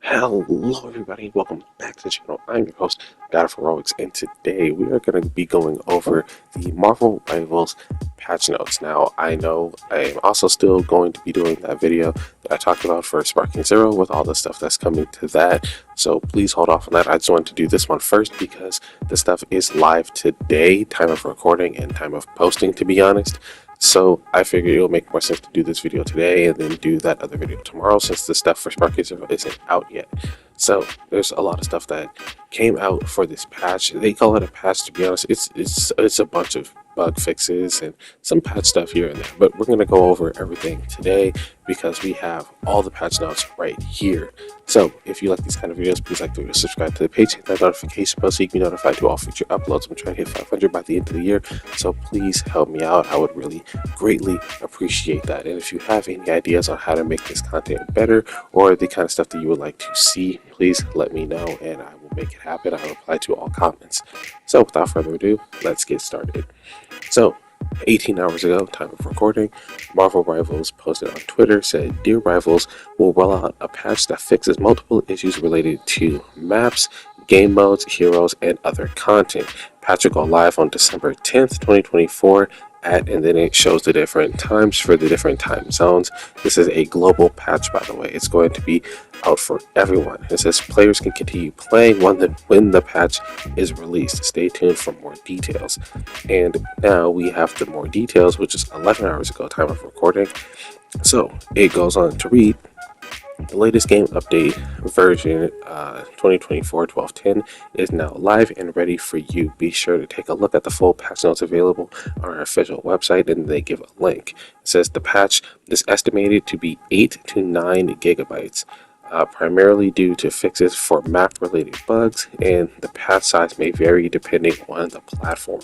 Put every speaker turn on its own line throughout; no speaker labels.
Hello everybody, welcome back to the channel. I'm your host, God of Heroics, and today we are going to be going over the Marvel Rivals patch notes. Now, I know I'm also still going to be doing that video that I talked about for Sparking Zero with all the stuff that's coming to that, so please hold off on that. I just wanted to do this one first because the stuff is live today, time of recording and time of posting, to be honest. So I figured it'll make more sense to do this video today and then do that other video tomorrow, since the stuff for Sparking Zero isn't out yet. So there's a lot of stuff that came out for this patch. They call it a patch, to be honest. It's a bunch of bug fixes and some patch stuff here and there, but we're going to go over everything today because we have all the patch notes right here. So if you like these kind of videos, please like the video, subscribe to the page, hit that notification bell so you can be notified to all future uploads. I'm trying to hit 500 by the end of the year, so please help me out. I would really greatly appreciate that. And if you have any ideas on how to make this content better or the kind of stuff that you would like to see, please let me know and I will make it happen. I'll reply to all comments. So without further ado, let's get started. So 18 hours ago, time of recording, Marvel Rivals posted on Twitter, said, "Dear Rivals will roll out a patch that fixes multiple issues related to maps, game modes, heroes, and other content. Patch will go live on December 10th, 2024 at," and then it shows the different times for the different time zones. This is a global patch, by the way. It's going to be out for everyone. It says players can continue playing when the patch is released. Stay tuned for more details. And now we have the more details, which is 11 hours ago, time of recording. So it goes on to read, "The latest game update version 2024-12.10 is now live and ready for you. Be sure to take a look at the full patch notes available on our official website," and they give a link. It says the patch is estimated to be 8 to 9 gigabytes. Primarily due to fixes for map-related bugs, and the patch size may vary depending on the platform.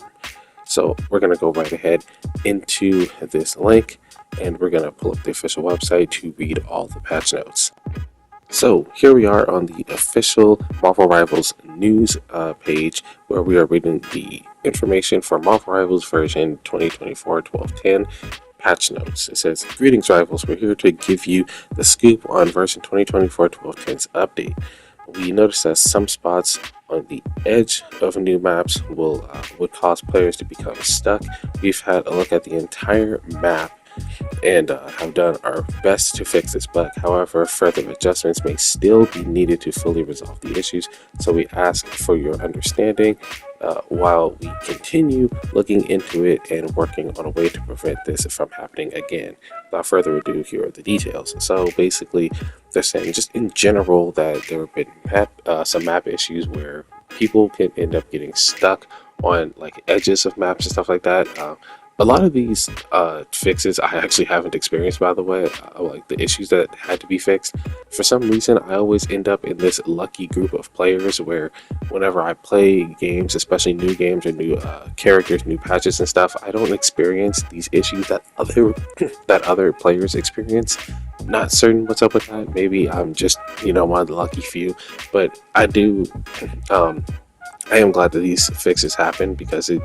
So we're going to go right ahead into this link, and we're going to pull up the official website to read all the patch notes. So here we are on the official Marvel Rivals news page, where we are reading the information for Marvel Rivals version 2024-12.10 patch notes. It says, "Greetings Rivals, we're here to give you the scoop on version 2024-12.10's update. We noticed that some spots on the edge of new maps would cause players to become stuck. We've had a look at the entire map and have done our best to fix this bug. However, further adjustments may still be needed to fully resolve the issues, so we ask for your understanding while we continue looking into it and working on a way to prevent this from happening again." Without further ado, here are the details. So basically, they're saying just in general that there have been some map issues where people can end up getting stuck on like edges of maps and stuff like that. A lot of these fixes I actually haven't experienced, by the way, like the issues that had to be fixed. For some reason, I always end up in this lucky group of players where whenever I play games, especially new games or new characters, new patches and stuff, I don't experience these issues that other players experience. I'm not certain what's up with that. Maybe I'm just, one of the lucky few, but I am glad that these fixes happen because it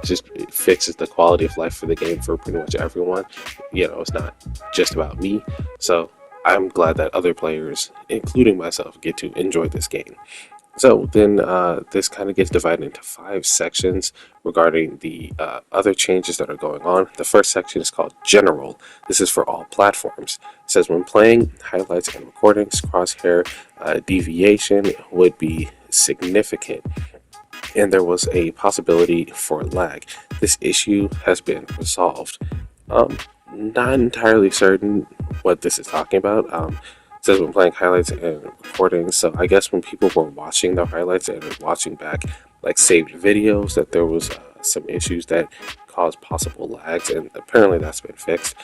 fixes the quality of life for the game for pretty much everyone. It's not just about me. So I'm glad that other players, including myself, get to enjoy this game. So then this kind of gets divided into 5 sections regarding the other changes that are going on. The first section is called General. This is for all platforms. It says when playing highlights and recordings, crosshair deviation would be significant, and there was a possibility for lag. This issue has been resolved. Not entirely certain what this is talking about. It says when playing highlights and recordings, so I guess when people were watching the highlights and watching back like saved videos, that there was some issues that caused possible lags, and apparently that's been fixed.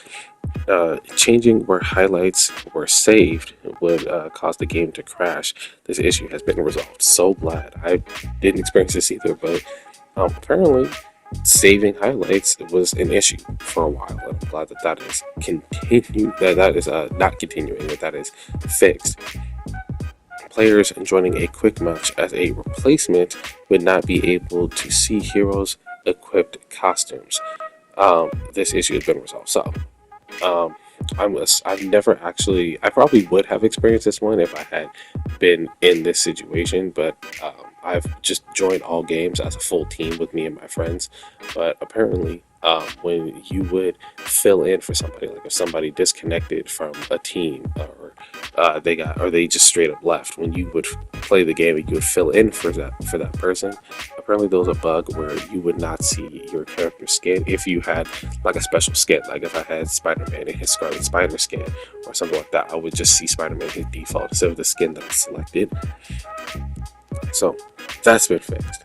Changing where highlights were saved would cause the game to crash. This issue has been resolved. So glad. I didn't experience this either, but apparently saving highlights was an issue for a while. I'm glad that is not continuing, that is fixed. Players joining a quick match as a replacement would not be able to see heroes equipped costumes. This issue has been resolved. So I've never actually. I probably would have experienced this one if I had been in this situation, but I've just joined all games as a full team with me and my friends. But apparently, when you would fill in for somebody, like if somebody disconnected from a team or they just straight up left, when you would play the game and you would fill in for that person, apparently there was a bug where you would not see your character skin if you had like a special skin. Like if I had Spider-Man in his Scarlet Spider skin or something like that, I would just see Spider-Man his default instead of the skin that I selected. So that's been fixed.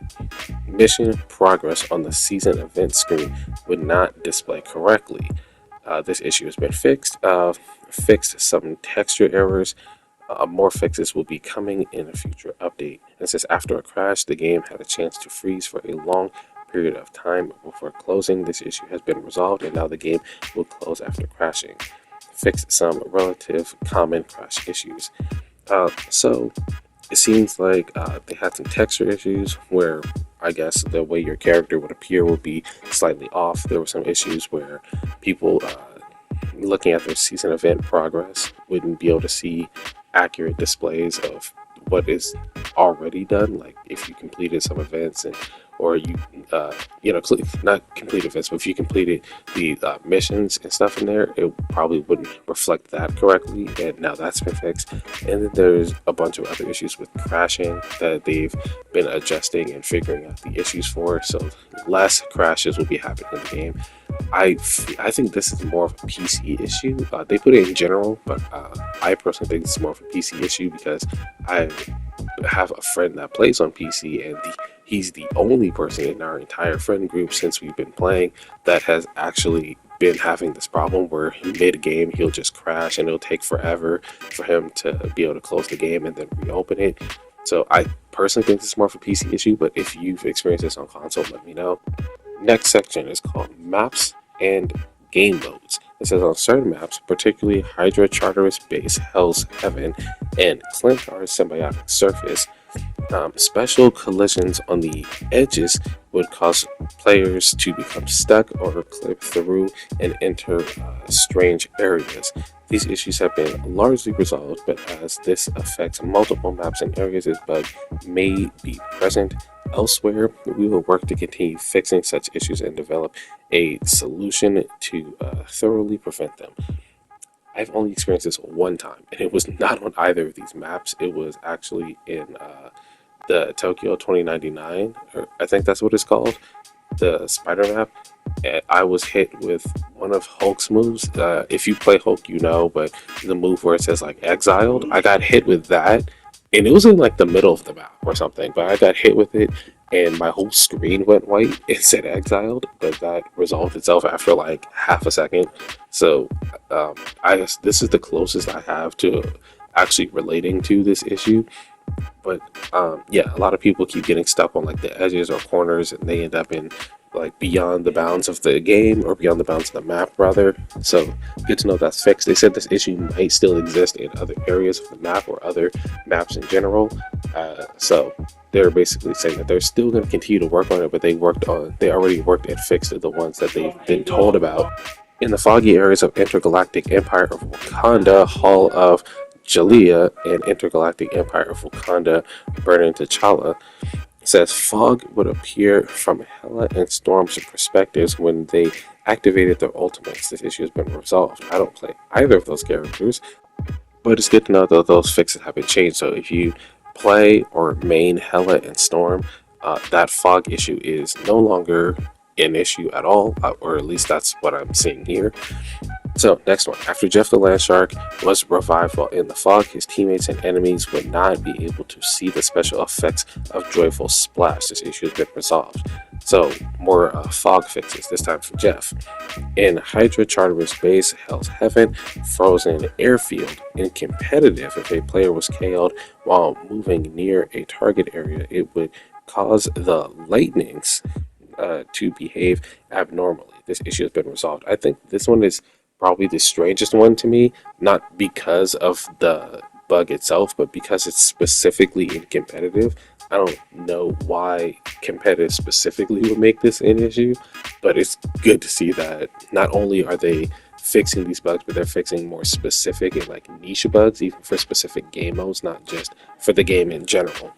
Mission progress on the season event screen would not display correctly. This issue has been fixed. Fixed some texture errors. More fixes will be coming in a future update. It says after a crash, the game had a chance to freeze for a long period of time before closing. This issue has been resolved, and now the game will close after crashing. Fixed some relative common crash issues. So it seems like they had some texture issues where I guess the way your character would appear would be slightly off. There were some issues where people looking at their season event progress wouldn't be able to see accurate displays of what is already done. Like if you completed some events and or you not complete events, but if you completed the missions and stuff in there, it probably wouldn't reflect that correctly. And now that's been fixed. And then there's a bunch of other issues with crashing that they've been adjusting and figuring out the issues for. So less crashes will be happening in the game. I think this is more of a PC issue. They put it in general, but I personally think it's more of a PC issue because I have a friend that plays on PC, and he's the only person in our entire friend group since we've been playing that has actually been having this problem where he made a game, he'll just crash, and it'll take forever for him to be able to close the game and then reopen it. So I personally think this is more of a PC issue, but if you've experienced this on console, let me know. Next section is called Maps and Game Modes. It says on certain maps, particularly Hydra Charteris Base, Hell's Heaven, and Clintar's Symbiotic Surface, special collisions on the edges would cause players to become stuck or clip through and enter strange areas. These issues have been largely resolved, but as this affects multiple maps and areas, this bug may be present elsewhere. We will work to continue fixing such issues and develop a solution to thoroughly prevent them. I've only experienced this one time, and it was not on either of these maps. It was actually in the Tokyo 2099, or I think that's what it's called, the spider map. And I was hit with one of Hulk's moves. If you play Hulk, you know, but the move where it says like exiled, I got hit with that, and it was in like the middle of the map or something. But I got hit with it, and my whole screen went white. It said exiled, but that resolved itself after like half a second. So I guess this is the closest I have to actually relating to this issue. But yeah, a lot of people keep getting stuck on like the edges or corners, and they end up in like beyond the bounds of the game or beyond the bounds of the map rather. So good to know that's fixed. They said this issue might still exist in other areas of the map or other maps in general. So they're basically saying that they're still going to continue to work on it, but they already worked and fixed the ones that they've been told about. In the foggy areas of Intergalactic Empire of Wakanda, Hall of Jalea, and Intergalactic Empire of Wakanda, Burning T'Challa, says fog would appear from Hela and Storm's perspectives when they activated their ultimates. This issue has been resolved. I don't play either of those characters, but it's good to know that those fixes have been changed. So if you play or main Hela and Storm, that fog issue is no longer an issue at all, or at least that's what I'm seeing here. So, next one. After Jeff the Landshark was revived while in the fog, his teammates and enemies would not be able to see the special effects of Joyful Splash. This issue has been resolved. So, more fog fixes, this time for Jeff. In Hydra Charteris Base, Hell's Heaven, Frozen Airfield, in competitive, if a player was KO'd while moving near a target area, it would cause the lightnings to behave abnormally. This issue has been resolved. I think this one is probably the strangest one to me, not because of the bug itself, but because it's specifically in competitive. I don't know why competitive specifically would make this an issue, but it's good to see that not only are they fixing these bugs, but they're fixing more specific and like niche bugs, even for specific game modes, not just for the game in general.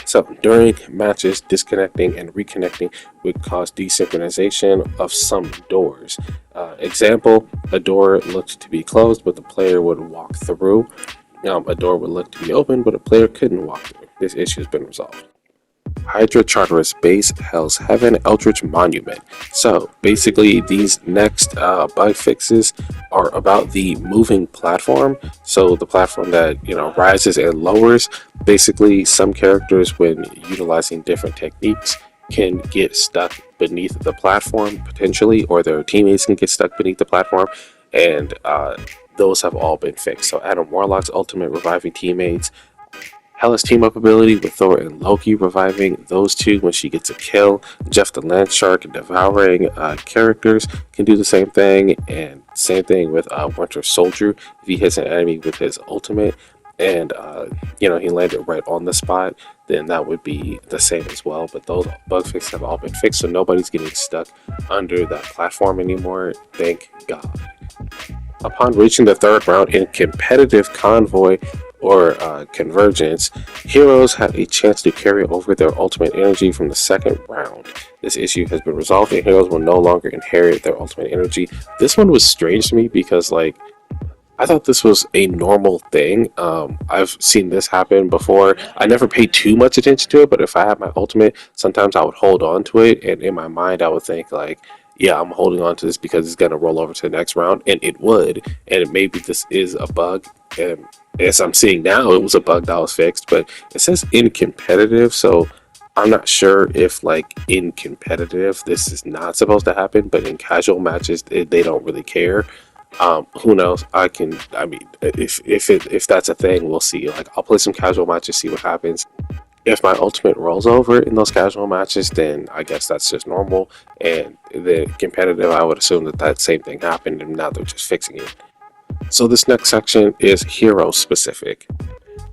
So during matches, disconnecting and reconnecting would cause desynchronization of some doors. Example, a door looked to be closed, but the player would walk through. A door would look to be open, but a player couldn't walk through. This issue has been resolved. Hydra Charteris Base, Hell's Heaven, Eldritch Monument. So basically, these next bug fixes are about the moving platform. So the platform that rises and lowers. Basically, some characters, when utilizing different techniques, can get stuck beneath the platform potentially, or their teammates can get stuck beneath the platform, and those have all been fixed. So Adam Warlock's ultimate reviving teammates. Hela's team up ability with Thor and Loki reviving those two when she gets a kill. Jeff the Land Shark devouring characters can do the same thing, and same thing with Winter Soldier. If he hits an enemy with his ultimate and he landed right on the spot, then that would be the same as well. But those bug fixes have all been fixed, so nobody's getting stuck under that platform anymore. Thank God. Upon reaching the third round in competitive convoy or convergence, heroes have a chance to carry over their ultimate energy from the second round. This issue has been resolved and heroes will no longer inherit their ultimate energy. This one was strange to me because I thought this was a normal thing. I've seen this happen before. I never paid too much attention to it, but if I had my ultimate, sometimes I would hold on to it, and in my mind I would think yeah, I'm holding on to this because it's going to roll over to the next round, and it would. And maybe this is a bug, and as I'm seeing now, it was a bug that was fixed, but it says in competitive, so I'm not sure if in competitive this is not supposed to happen, but in casual matches they don't really care. Who knows? If that's a thing, we'll see. I'll play some casual matches, see what happens. If my ultimate rolls over in those casual matches, then I guess that's just normal. And the competitive, I would assume that same thing happened, and now they're just fixing it. So this next section is hero specific.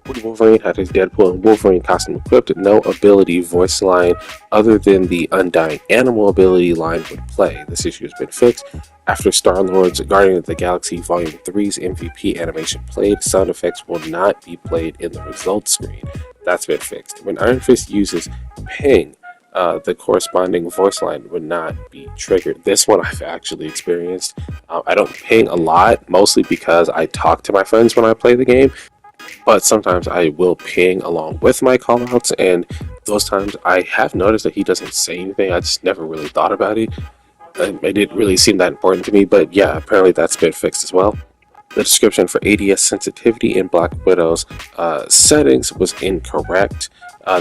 When Wolverine had his Deadpool and Wolverine costume equipped, no ability voice line other than the Undying Animal ability line would play. This issue has been fixed. After Star-Lord's Guardian of the Galaxy Volume 3's MVP animation played, sound effects will not be played in the results screen. That's been fixed. When Iron Fist uses ping, the corresponding voice line would not be triggered. This one I've actually experienced. I don't ping a lot, mostly because I talk to my friends when I play the game, but sometimes I will ping along with my callouts, and those times I have noticed that he doesn't say anything. I just never really thought about it. It didn't really seem that important to me, but yeah, apparently that's been fixed as well. The description for ADS sensitivity in Black Widow's settings was incorrect.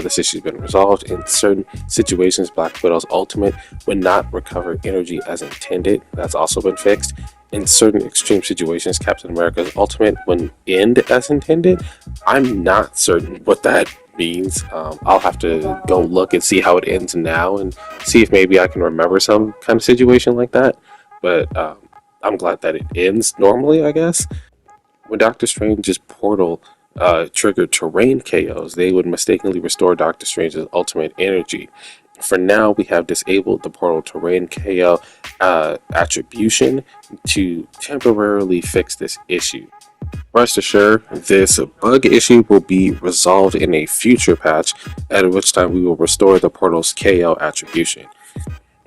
This issue has been resolved. In certain situations, Black Widow's ultimate would not recover energy as intended. That's also been fixed. In certain extreme situations, Captain America's ultimate would end as intended. I'm not certain what that means. I'll have to go look and see how it ends now and see if maybe I can remember some kind of situation like that. But I'm glad that it ends normally, I guess. When Doctor Strange's portal triggered terrain KOs, they would mistakenly restore Doctor Strange's ultimate energy. For now, we have disabled the portal terrain KO attribution to temporarily fix this issue. Rest assured, this bug issue will be resolved in a future patch, at which time we will restore the portal's KO attribution.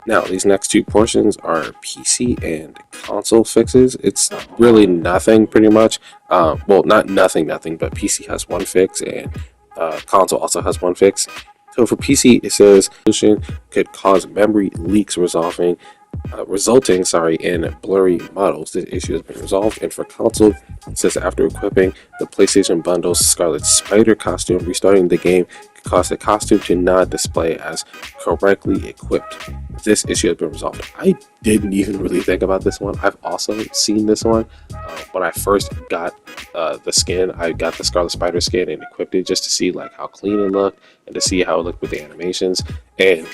Now, these next two portions are PC and console fixes. It's really nothing, pretty much. Well, not nothing, but PC has one fix, and console also has one fix. So for PC, it says solution could cause memory leaks resulting in blurry models. This issue has been resolved. And for console, it says after equipping the PlayStation Bundle's Scarlet Spider costume, restarting the game could cause the costume to not display as correctly equipped. This issue has been resolved. I didn't even really think about this one. I've also seen this one. When I first got the skin, I got the Scarlet Spider skin and equipped it just to see how clean it looked and to see how it looked with the animations. And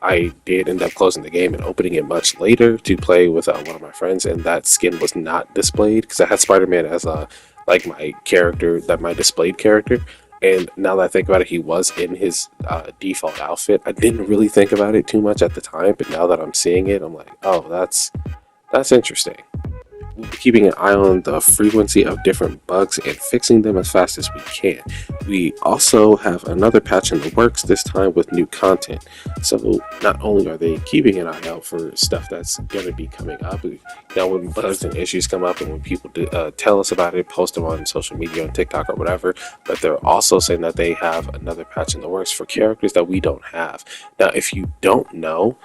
I did end up closing the game and opening it much later to play with one of my friends, and that skin was not displayed because I had Spider-Man as my character, my displayed character. And now that I think about it, he was in his default outfit. I didn't really think about it too much at the time, but now that I'm seeing it, I'm like, oh, that's That's interesting. We'll be keeping an eye on the frequency of different bugs and fixing them as fast as we can. We also have another patch in the works, this time with new content. So not only are they keeping an eye out for stuff that's going to be coming up, now when bugs and issues come up and when people tell us about it, post them on social media, on TikTok or whatever, but they're also saying that they have another patch in the works for characters that we don't have. Now, if you don't know,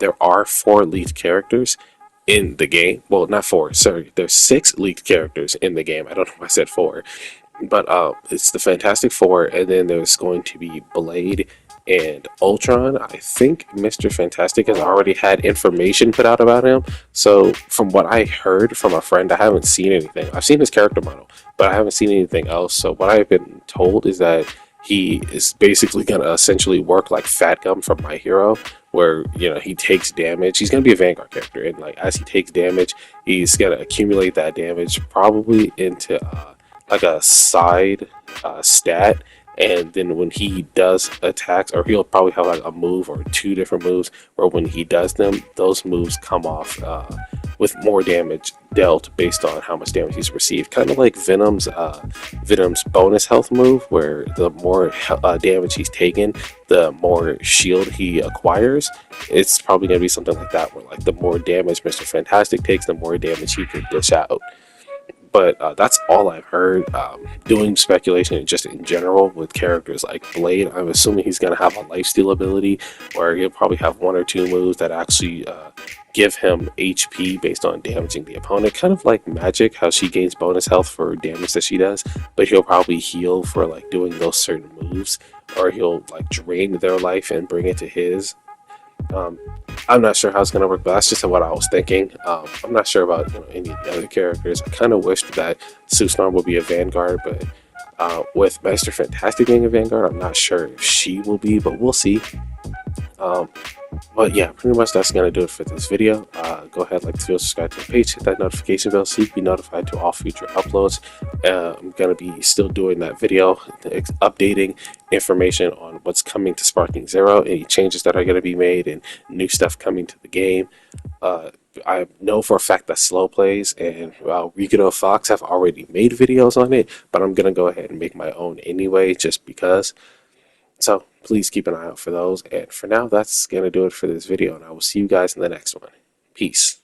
there are four lead characters in the game. Well, not four. Sorry, there's six leaked characters in the game. I don't know why I said four, but it's the Fantastic Four, and then there's going to be Blade and Ultron. I think Mr. Fantastic has already had information put out about him. So from what I heard from a friend, I haven't seen anything. I've seen his character model, but I haven't seen anything else. So what I've been told is that he is basically going to essentially work like Fat Gum from My Hero, where he takes damage. He's going to be a Vanguard character, and like as he takes damage, he's going to accumulate that damage probably into like a side stat, and then when he does attacks, or he'll probably have like a move or two different moves, where when he does them, those moves come off with more damage dealt based on how much damage he's received. Kind of like Venom's bonus health move, where the more damage he's taken, the more shield he acquires. It's probably going to be something like that, where like the more damage Mr. Fantastic takes, the more damage he can dish out. But that's all I've heard. Doing speculation just in general with characters like Blade, I'm assuming he's going to have a lifesteal ability where he'll probably have one or two moves that actually give him HP based on damaging the opponent. Kind of like Magic, how she gains bonus health for damage that she does, but he'll probably heal for like doing those certain moves, or he'll like drain their life and bring it to his. Um, I'm not sure how it's going to work, but that's just what I was thinking. I'm not sure about any of the other characters. I kind of wished that Sue Storm would be a Vanguard, but with Master Fantastic being a Vanguard, I'm not sure if she will be, but we'll see. Um, but yeah, pretty much that's going to do it for this video. Go ahead, like the video, subscribe to the page, hit that notification bell so you can be notified to all future uploads. I'm going to be still doing that video, updating information on what's coming to Sparking Zero, any changes that are going to be made, and new stuff coming to the game. I know for a fact that Slow Plays and Rikido Fox have already made videos on it, but I'm going to go ahead and make my own anyway, just because. So please keep an eye out for those. And for now, that's going to do it for this video. And I will see you guys in the next one. Peace.